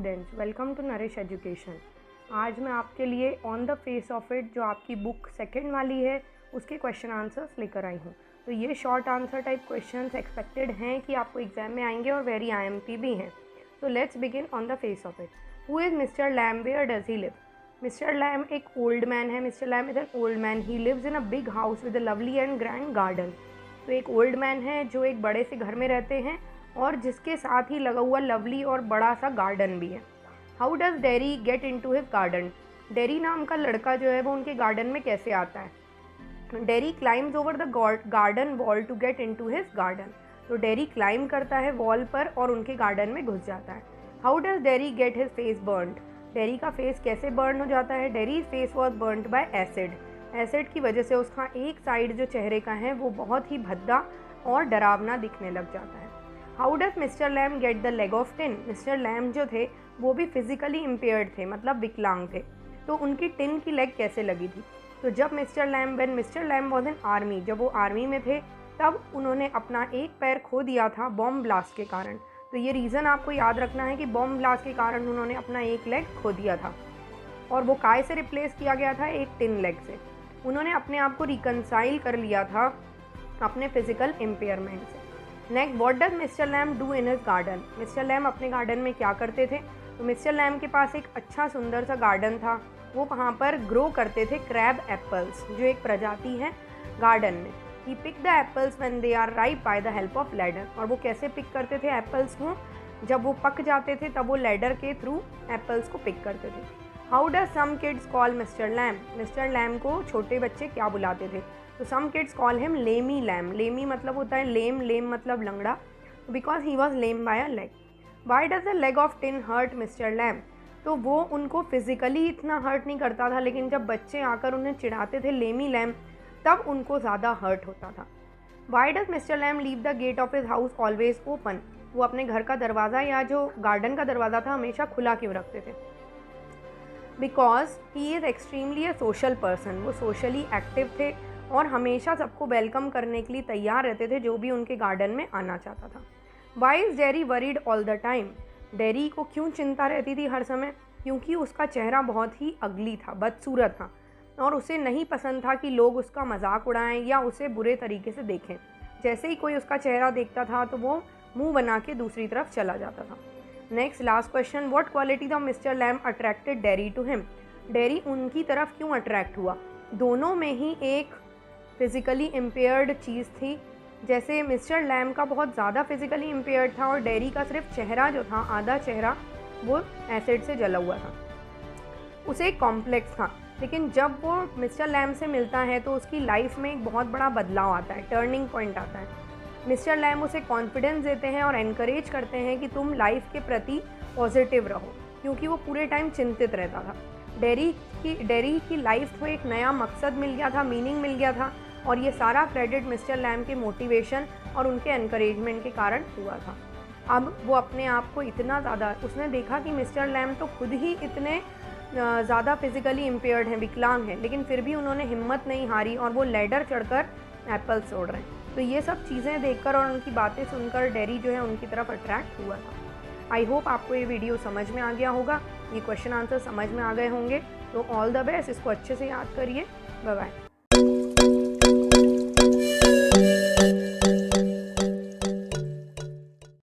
Students, welcome to Nourish Education. आज मैं आपके लिए on the face of it जो आपकी बुक सेकंड वाली है उसके क्वेश्चन आंसर्स लेकर आई हूँ। तो ये short answer type questions expected हैं कि आपको एग्जाम में आएंगे और वेरी IMP भी हैं। तो let's begin on the face of it. Who is Mister Lamb, where does he live? Mister Lamb एक ओल्ड मैन है। Mister Lamb is an old man. He lives in a big house with a lovely and grand garden. तो एक old man है जो एक बड़े से घर में रहते हैं और जिसके साथ ही लगा हुआ लवली और बड़ा सा गार्डन भी है। How does dairy gate into his garden? Dairy नाम का लड़का जो है वो उनके गार्डन में कैसे आता है? Derry climbs over the garden wall to get into his garden. तो डेरी क्लाइम करता है वॉल पर और उनके गार्डन में घुस जाता है। How does dairy get his face burned? Dairy का फेस कैसे बर्न हो जाता है? Dairy face was burned bye acid. Acid की वजह से उसका एक साइड जो चेहरे का है वो बहुत ही भद्दा और डरावना दिखने लग जाता है। How does Mister Lamb get the leg of tin? Mister Lamb जो थे वो भी फिजिकली इम्पेयर्ड थे, मतलब विकलांग थे। तो उनकी टिन की लेग कैसे लगी थी? तो जब Mister Lamb was in army, जब वो आर्मी में थे तब उन्होंने अपना एक पैर खो दिया था बॉम्ब ब्लास्ट के कारण। तो ये रीज़न आपको याद रखना है कि बॉम्ब ब्लास्ट के कारण उन्होंने अपना एक लेग खो दिया था और वो काय से रिप्लेस किया गया था? एक टिन लेग से। उन्होंने अपने आप को रिकनसाइल कर लिया था अपने फिजिकल इम्पेयरमेंट से। Next, what does Mister Lamb do in his garden? Mister Lamb अपने गार्डन में क्या करते थे? तो मिस्टर लैम के पास एक अच्छा सुंदर सा गार्डन था। वो वहाँ पर ग्रो करते थे क्रैब एप्पल्स, जो एक प्रजाति है गार्डन में। He pick the apples when they are ripe by the help of ladder. और वो कैसे पिक करते थे एप्पल्स को? जब वो पक जाते थे तब वो लैडर के थ्रू एप्पल्स को पिक करते थे। How does some kids call Mister Lamb? Mister Lamb को छोटे बच्चे क्या बुलाते थे? तो some kids call him Lamey Lamb. Lamey मतलब होता है लेम, लेम मतलब लंगड़ा, because he was lame by a leg. Why does the leg of tin hurt Mister Lamb? तो वो उनको फिजिकली इतना हर्ट नहीं करता था, लेकिन जब बच्चे आकर उन्हें चिढ़ाते थे लेमी लैम तब उनको ज़्यादा हर्ट होता था। Why does Mister Lamb leave the gate of his house always open? वो अपने घर का दरवाज़ा या जो गार्डन का दरवाज़ा था हमेशा खुला क्यों रखते थे? Because he is extremely a social person. वो सोशली एक्टिव थे और हमेशा सबको वेलकम करने के लिए तैयार रहते थे जो भी उनके गार्डन में आना चाहता था। Why is Derry worried all the time? Derry को क्यों चिंता रहती थी हर समय? क्योंकि उसका चेहरा बहुत ही अगली था, बदसूरत था और उसे नहीं पसंद था कि लोग उसका मजाक उड़ाएं या उसे बुरे तरीके से देखें। जैसे ही कोई उसका चेहरा देखता था तो वो मुंह बना के दूसरी तरफ चला जाता था। Next, last question, what quality the Mister Lamb attracted Derry to him? Derry उनकी तरफ क्यों अट्रैक्ट हुआ? दोनों में ही एक फिज़िकली इम्पेयर्ड चीज़ थी। जैसे मिस्टर लैम का बहुत ज़्यादा फिज़िकली इम्पेयर्ड था और डेरी का सिर्फ चेहरा जो था, आधा चेहरा, वो एसिड से जला हुआ था, उसे एक कॉम्प्लेक्स था। लेकिन जब वो मिस्टर लैम से मिलता है तो उसकी लाइफ में एक बहुत बड़ा बदलाव आता है, टर्निंग पॉइंट आता है। मिस्टर लैम उसे कॉन्फिडेंस देते हैं और एनकरेज करते हैं कि तुम लाइफ के प्रति पॉजिटिव रहो, क्योंकि वो पूरे टाइम चिंतित रहता था। डेरी की लाइफ को एक नया मकसद मिल गया था, मीनिंग मिल गया था और ये सारा क्रेडिट मिस्टर लैम के मोटिवेशन और उनके एनकरेजमेंट के कारण हुआ था। अब वो अपने आप को इतना ज़्यादा, उसने देखा कि मिस्टर लैम तो खुद ही इतने ज़्यादा फिजिकली इम्पेयर्ड हैं, विकलांग हैं, लेकिन फिर भी उन्होंने हिम्मत नहीं हारी और वो लैडर चढ़कर एप्पल्स तोड़ रहे हैं। तो ये सब चीज़ें देखकर और उनकी बातें सुनकर डेरी जो है उनकी तरफ अट्रैक्ट हुआ था। आई होप आपको ये वीडियो समझ में आ गया होगा, ये क्वेश्चन आंसर समझ में आ गए होंगे। तो ऑल द बेस्ट, इसको अच्छे से याद करिए। Bye bye.